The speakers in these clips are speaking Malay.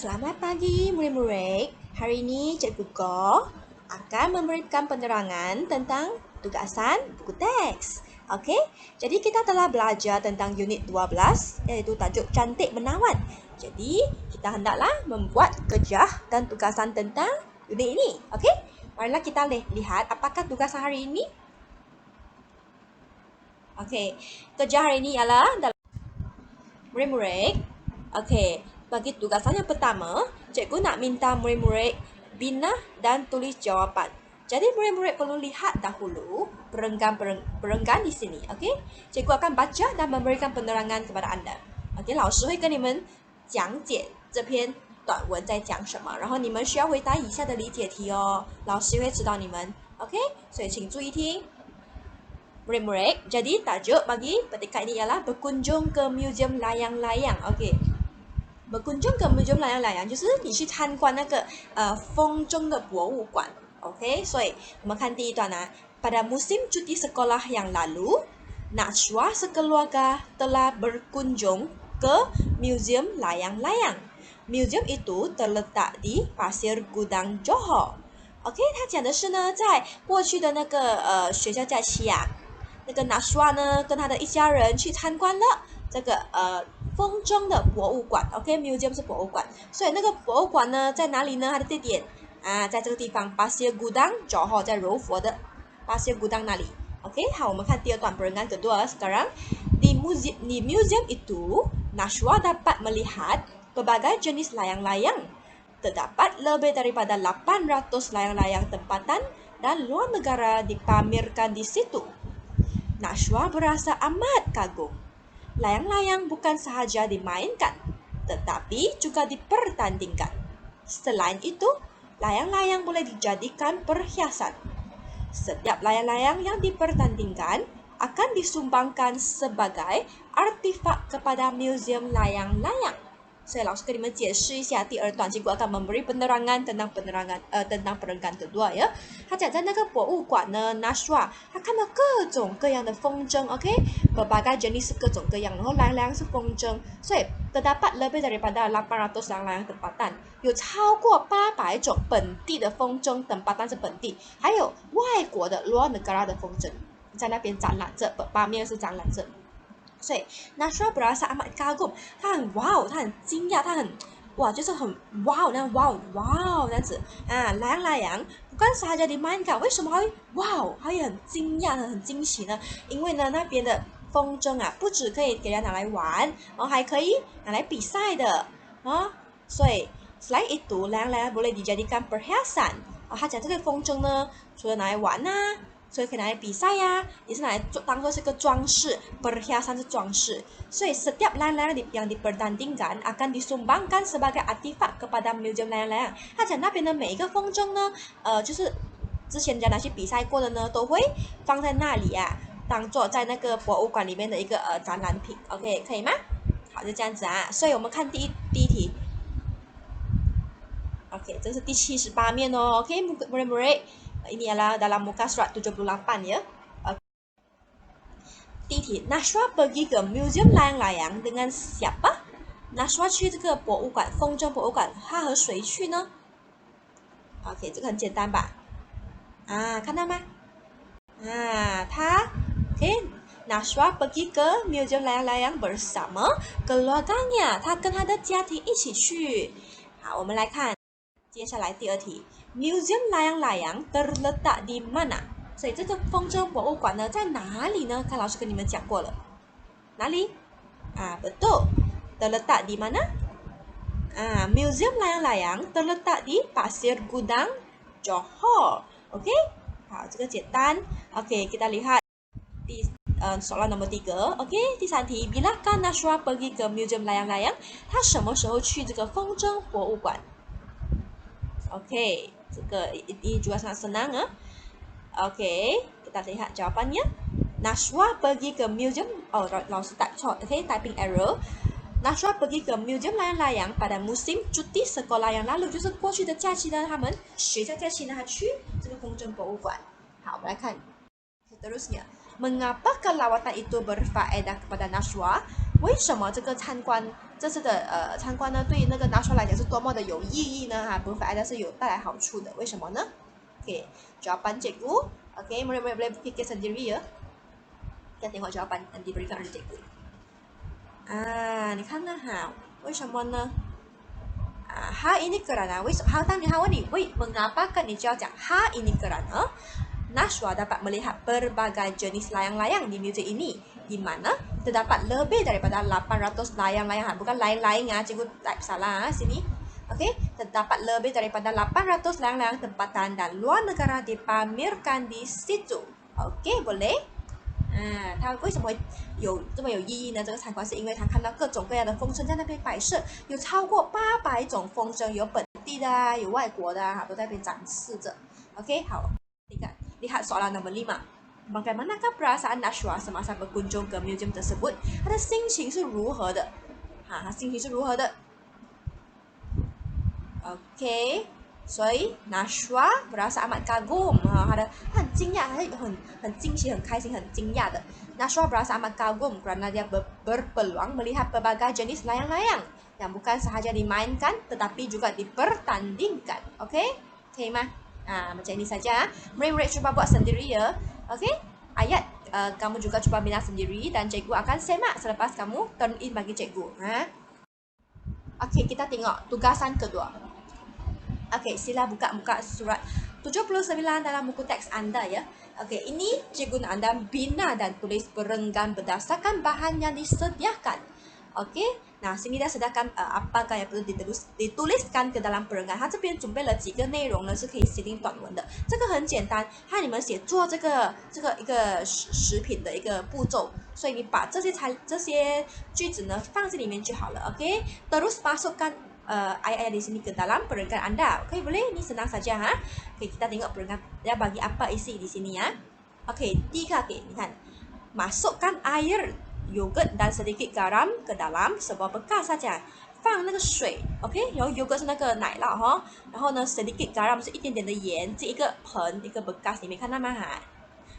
Selamat pagi murid-murid. Hari ini Cikgu Go akan memberikan penerangan tentang tugasan buku teks. Okey, jadi kita telah belajar tentang unit 12 iaitu tajuk cantik menawan. Jadi, kita hendaklah membuat kerja dan tugasan tentang unit ini. Okey, marilah kita lihat apakah tugasan hari ini. Okey, kerja hari ini ialah dalam murid-murid. Okey, bagi tugasan yang pertama, cikgu nak minta murid-murid bina dan tulis jawapan. Jadi murid-murid perlu lihat dahulu perenggan di sini. Okey, cikgu akan baca dan memberikan penerangan kepada anda. Okey， 老师会跟你们讲解这篇短文在讲什么，然后你们需要回答以下的理解题哦，老师会指导你们。OK， 所以请注意听。Murid-murid, jadi tajuk bagi petikan ini ialah berkunjung ke museum layang-layang. Okey. Berkunjung ke museum layang-layang 就是你去参观那个风筝的博物馆。OK， 所以我们看第一段啊。Pada musim cuti sekolah yang lalu, Najwa sekeluarga telah berkunjung ke museum layang-layang. Museum itu terletak di Pasir Gudang Johor。OK， 他讲的是呢，在过去的那个学校假期啊，那个 Najwa 呢跟他的一家人去参观了这个风筝的博物馆。 OK， museum 是博物馆，所以那个博物馆呢在哪里呢？它的地点啊，在这个地方 Pasir Gudang Johor， 在柔佛的 Pasir Gudang 那里。 OK， 好，我们看第二段perengan kedua sekarang. Di museum itu Najwa dapat melihat berbagai jenis layang-layang. Terdapat lebih daripada 800 layang-layang tempatan dan luar negara dipamerkan di situ. Najwa berasa amat kagum. Layang-layang bukan sahaja dimainkan, tetapi juga dipertandingkan. Selain itu, layang-layang boleh dijadikan perhiasan. Setiap layang-layang yang dipertandingkan akan disumbangkan sebagai artifak kepada museum layang-layang. 所以老师跟你们解释一下第二段，结果akan memberi penerangan tentang perengan kedua ya。他讲在那个博物馆呢 ，Najwa 他看到各种各样的风筝 ，OK， berbagai jenis 是各种各样，然后layang-layang 是风筝，所以 terdapat lebih daripada 800 layang-layang tempatan， 有超过800种本地的风筝 tempatan 是本地，还有外国的 luar negara 的风筝，在那边展览着，八面是展览着。所以 Najwa berasa amat kagum， 他很 wow， 他很惊讶，他很哇，就是很 wow 那样 wow 这样子啊，layang-layang bukan sahaja dimainkan， 为什么还 wow， 他也很惊讶很惊喜呢？因为呢那边的风筝啊，不只可以给人拿来玩，然后还可以拿来比赛的啊，所以 selain itu layang-layang boleh dijadikan perhiasan。他讲这个风筝呢，除了拿来玩啊，所以可以拿来比赛呀，也是拿来当做是个装饰 ，perhiasan 是装饰。所以 setiap layang-layang yang dipertandingkan akan disumbangkan sebagai artifak kepada museum layang-layang。他讲那边的每一个风筝呢，就是之前人家拿去比赛过的呢，都会放在那里啊，当做在那个博物馆里面的一个展览品。OK， 可以吗？好，就这样子啊。所以我们看第一题。OK， 这是第78面哦。OK， murid-murid。Ini adalah dalam muka surat 78 ya. Di题 Najwa pergi ke museum layang-layang dengan siapa? Najwa 去这个博物馆，风筝博物馆，他和谁去呢 ？OK， 这个很简单吧？啊，看到吗？啊，他 OK， Najwa pergi ke museum layang-layang bersama keluarganya， 他跟他的家庭一起去。好，我们来看接下来第二题。Museum layang-layang terletak di mana？ 所以这个风筝博物馆呢，在哪里呢？看老师跟你们讲过了，哪里？啊，betul。terletak di mana？ 啊 ，Museum layang-layang terletak di Pasir Gudang Johor。OK， 好，这个简单。OK， kita lihat soalan nomor 3。OK， 第三题 Bilakah Najwa pergi ke museum layang-layang？ 他什么时候去这个风筝博物馆 ？OK。这个ini juga sangat senang ya. Oke, kita lihat jawabannya. Najwa pergi ke museum. Oh, 老师 type 错 ，OK, typing error. Najwa pergi ke museum layang-layang pada musim cuti sekolah yang lalu， 就是过去的假期呢，他们学校假期呢，他去这个风筝博物馆。好，我们来看 seterusnya. Mengapa kelawatan itu berfaedah kepada Najwa？ 为什么这个参观这次的参观呢，对于那个Nashua来讲是多么的有意义呢？哈，berfaedah是有带来好处的。为什么呢？Okey, jawapan cikgu. Okey, murid-murid boleh fikir sendiri ya. Kita tengok jawapan yang diberikan oleh cikgu. 你看呢哈，为什么呢？Ha ini kerana, tanya hawa ni, mengapa kan ni jawab ha ini kerana Nashua dapat melihat berbagai jenis layang-layang di museum ini, di mana terdapat lebih daripada 800 layang-layang. Bukan lain-lain cikgu type salah sini. Okey, terdapat lebih daripada 800 layang-layang tempatan dan luar negara dipamerkan di situ. Okey, boleh? 它为什么会有这么有意义呢？这个参观是因为他看到各种各样的风筝在那边摆设，有超过800种风筝，有本地的有外国的都在那边展示着。OK， 好，lihat soalan nomor 5. Bagaimanakah perasaan Nashua semasa berkunjung ke museum tersebut? 他的心情是如何的？他心情是如何的 ？OK， 所以 Nashua berasa amat kagum， 他很惊讶，他很惊喜、很开心、很惊讶的。Nashua berasa amat kagum kerana dia berpeluang melihat berbagai jenis layang-layang yang bukan sahaja dimainkan tetapi juga dipertandingkan. Okey, okey mah? Macam ini saja. Murid-murid cuba buat sendiri ya. Okey, ayat kamu juga cuba bina sendiri dan cikgu akan semak selepas kamu turn in bagi cikgu. Okey, kita tengok tugasan kedua. Okey, sila buka surat 79 dalam buku teks anda ya. Okey, ini cikgu nak anda bina dan tulis perenggan berdasarkan bahan yang disediakan. Okey, nah sini dia sediakan apakah yang perlu dituliskan ke dalam perenggan. 他这边准备了几个内容呢，是可以写进短文的。这个很简单，和你们写作这个一个食品的一个步骤，所以你把这些句子呢放在里面就好了。Okey, terus masukkan ayat-ayat di sini ke dalam perenggan anda. Okey, boleh? Ini senang saja ha. Okey, kita tengok perenggan dia bagi apa isi di sini ya. Okey, 第一个给你看， masukkan air yogurt dan sedikit garam ke dalam sebuah bekas saja. 放那个水 ，OK， 然后 yogurt 是那个奶酪哈，然后呢 sedikit garam 是一点点的盐，进一个盆一个 bekas 里面，看到吗哈？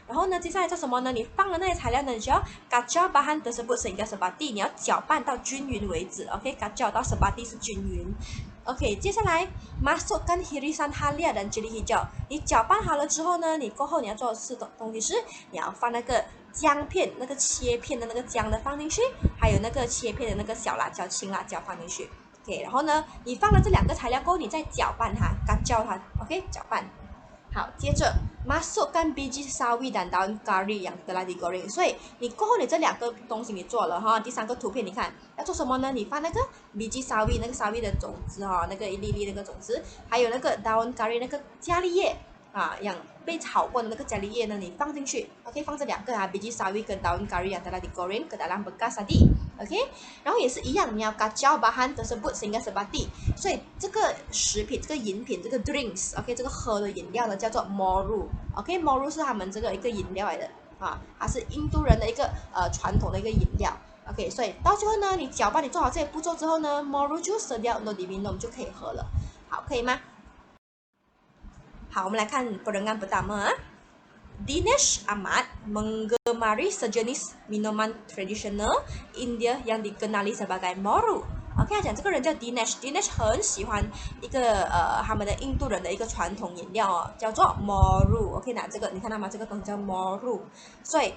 然后呢，接下来做什么呢？你放了那些材料呢，你就要 kacau bahan tersebut sehingga sepati， 你要搅拌到均匀为止 ，OK，kacau 到 sepati 是均匀。OK， 接下来 masukkan hirisan halia dan cili hijau。你搅拌好了之后呢，你过后你要做的东西是，你要放那个姜片，那个切片的那个姜的放进去，还有那个切片的那个小辣椒、青辣椒放进去。OK， 然后呢，你放了这两个材料过后，你再搅拌它 ，kacau 它 ，OK， 搅拌。好，接着 masukkan biji sawi dan daun kari yang telah digoreng。所以你过后你这两个东西你做了哈，第三个图片你看要做什么呢？你放那个 biji sawi 那个 sawi 的种子哈，那个一粒粒那个种子，还有那个 daun kari 那个咖喱叶yang 被炒过的那个咖喱叶呢，你放进去 ，OK， 放这两个biji sawi 跟 daun kari yang telah digoreng ke dalam bekas tadi。OK， 然后也是一样，你要 kacau bahan tersebut sehingga sepati。所以这个食品、这个饮品、这个 drinks，OK， 这个喝的饮料呢叫做 moru。OK，moru 是他们这个一个饮料来的它是印度人的一个传统的一个饮料。OK， 所以到最后呢，你搅拌你做好这些步骤之后呢 ，moru 就 sedia untuk diminum 就可以喝了。好，可以吗？好，我们来看 perenggan pertama。Dinesh amat menggemari sejenis minuman tradisional India yang dikenali sebagai moru。OK， 讲这个人叫 Dinesh，Dinesh 很喜欢一个他们的印度人的一个传统饮料叫做 moru。OK， 那这个你看到吗？这个东西叫 moru， 所以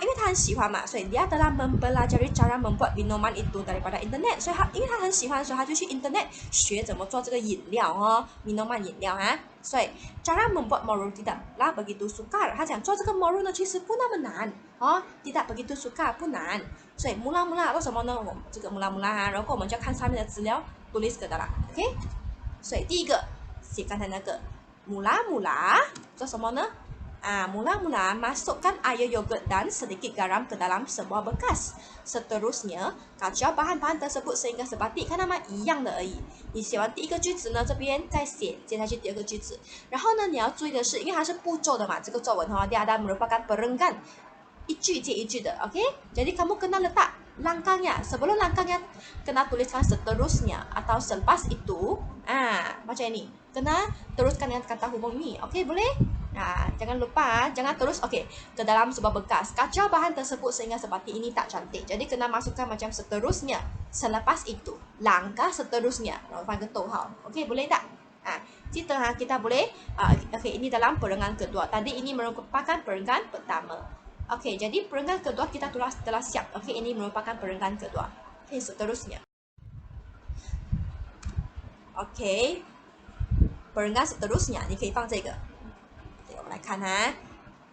因为他很喜欢嘛，所以dia telah mempelajari cara membuat minuman itu daripada internet。所以因为他很喜欢，所以他就去 internet 学怎么做这个饮料minuman 饮料所以 cara membuat moru tidaklah begitu sukar。他讲做这个 moru 呢，其实不那么难tidak begitu sukar， 不难。所以 mula-mula 做什么呢？我们这个 mula-mula 然后我们就要看上面的资料 tulis ke dalam。OK， 所以第一个写刚才那个 mula-mula 做什么呢？Mula-mula masukkan air yogurt dan sedikit garam ke dalam sebuah bekas. Seterusnya, kacau bahan-bahan tersebut sehingga sepati， 看到吗？一样的而已。你写完第一个句子呢，这边再写接下去第二个句子。然后呢，你要注意的是，因为它是步骤的嘛，这个作文dia ada merupakan perenggan， 一句接一句的 ，OK？ Jadi kamu kena letak langkahnya. Sebelum langkahnya kena tuliskan seterusnya atau selepas itu, macam ini. Kena teruskan dengan kata hubung ini. OK, boleh? Jangan lupa, jangan terus ke dalam sebuah bekas. Kacau bahan tersebut sehingga seperti ini tak cantik. Jadi kena masukkan macam seterusnya. Selepas itu, langkah seterusnya. Boleh tak? Kita boleh, ini dalam perenggan kedua. Tadi ini merupakan perenggan pertama. Jadi perenggan kedua kita telah siap. Ini merupakan perenggan kedua. Seterusnya. Perenggan seterusnya，你可以放这个。我们来看哈，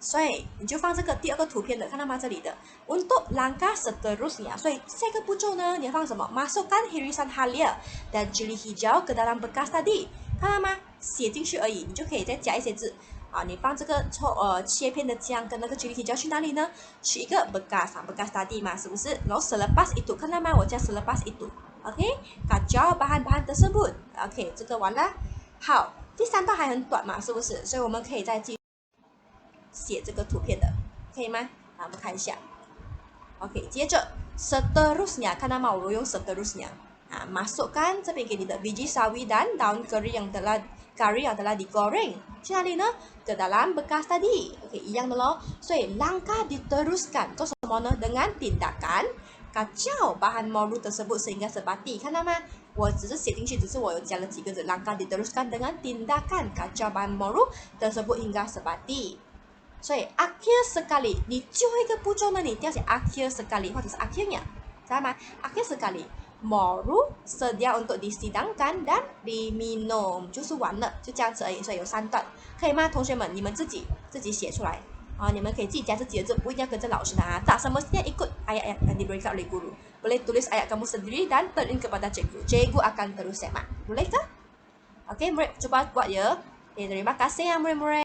所以你就放这个第二个图片的，看到吗？这里的 untuk langkah seterusnya， 所以下一个步骤呢，你要放什么？ masukkan irisan halia dan cili hijau ke dalam bekas tadi， 看到吗？写进去而已，你就可以再加一些字。你放这个切片的姜跟那个 cili hijau 去哪里呢？去一个 bekas tadi 嘛，是不是？然后 selepas itu， 看到吗？我加 selepas itu。kacau bahan-bahan tersebut。这个完了。好，第三段还很短嘛，是不是？所以我们可以再继续写这个图片的，可以吗？我们看一下。接着 seterusnya， 看到吗？我用 seterusnya。masukkan 这边给你的 biji sawi dan daun kari yang telah digoreng， 去哪里呢？ ke dalam bekas tadi。一样的咯。所以 langkah diteruskan， 做什么呢？ dengan tindakan kacau bahan moru tersebut sehingga sepati， 看到吗？我只是写进去，只是我有加了几个字 langkah diteruskan dengan tindakan kacau bahan moru tersebut hingga sepati。所以 akhir sekali， 你最后一个步骤呢，你一定要写 akhir sekali 或者是 akhirnya， 知道吗？ akhir sekali moru sedia untuk disidangkan dan diminum， 就是完了，就这样子而已。所以有3段，可以吗？同学们，你们自己写出来。你们可以自己加自己的字，不一定要跟着老师的。Tak semestinya ikut ayat yang diberikan oleh guru. Boleh tulis ayat kamu sendiri dan turn in kepada cikgu. Cikgu akan terus semak. Boleh ke? Murid, coba buat ya. Terima kasih ya murid-murid.